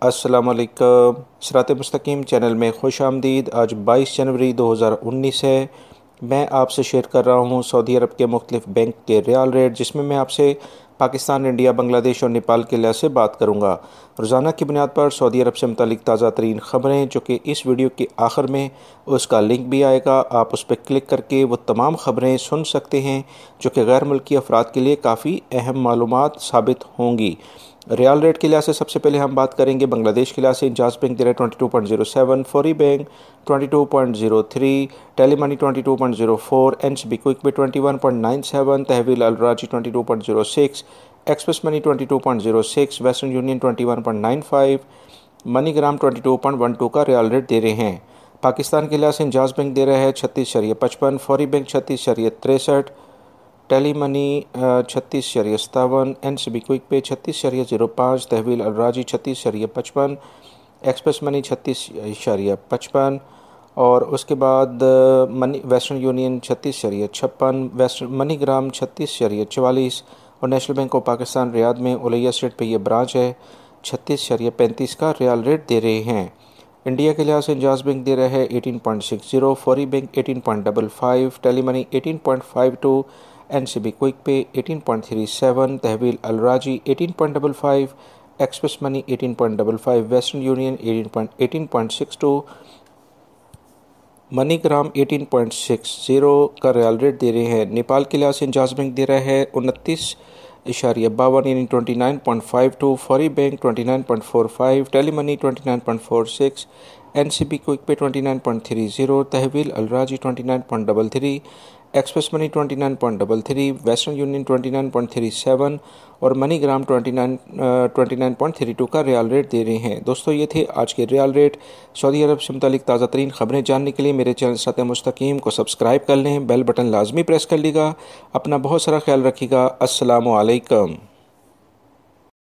अस्सलामुअलैकुम। सिरात मुस्तकीम चैनल में खुश आमदीद। आज 22 जनवरी 2019 है। मैं आपसे शेयर कर रहा हूँ सऊदी अरब के मुख्तलिफ बैंक के रियाल रेट, जिसमें मैं आपसे पाकिस्तान, इंडिया, बांग्लादेश और नेपाल के लिहाज से बात करूँगा। रोज़ाना की बुनियाद पर सऊदी अरब से मुतालिक ताज़ा तरीन ख़बरें, जो कि इस वीडियो के आखिर में उसका लिंक भी आएगा, आप उस पर क्लिक करके वो तमाम ख़बरें सुन सकते हैं, जो कि गैर मुल्की अफराद के लिए काफ़ी अहम मालूमात साबित होंगी। रियाल रेट के लिहाज से सबसे पहले हम बात करेंगे बांग्लादेश के लिहाज से। इंजाज बैंक दे रहा है 22.07, फौरी बैंक 22.03, टेलीमनी 22.04, एनसीबी क्विक पे 21.97, तहवील अल राजी 22.06, express money 22.06, western union 21.95, MoneyGram 22.12 का रियाल रेट दे रहे हैं। पाकिस्तान के लिहाज से इंजाज बैंक दे रहा है 36.55, फौरी bank 36.63, tele money 36.57, NCB quick pay 36.05, तहवील अलराजी 36.55, express money 36.55 और उसके बाद money western union 36.56, western MoneyGram 36.44 और national bank of Pakistan Riyadh में उलैया स्ट्रीट पे ये ब्रांच है 36.35 का रियाल रेट दे रहे हैं। इंडिया के लिहाज से इंजाज बैंक दे रहा है 18.60, फौरी bank 18.55, Telemoney 18.52, NCB quick Pay 18.37, तहवील अलराजी 18.55, Express Money 18.55, Western Union 18.62, MoneyGram 18.60 का रियाल रेट दे रहे हैं। नेपाल के लिहाज से इंजाज बैंक दे रहा है 29.52 यानी 29.52, फौरी bank 29.45, Telemoney 29.46, NCB quick Pay 29.30, तहवील अलराजी 29.33, एक्सप्रेस मनी 29.33, वेस्टर्न यूनियन 29.37 और मनीग्राम 29.32 का रियाल रेट दे रहे हैं। दोस्तों, ये थे आज के रियाल रेट। सऊदी अरब से मुतालिक ताज़ा तरीन ख़बरें जानने के लिए मेरे चैनल सिरात मुस्तकीम को सब्सक्राइब कर लें, बेल बटन लाजमी प्रेस कर लीजिएगा। अपना बहुत सारा ख्याल रखिएगा। अस्सलामु अलैकुम।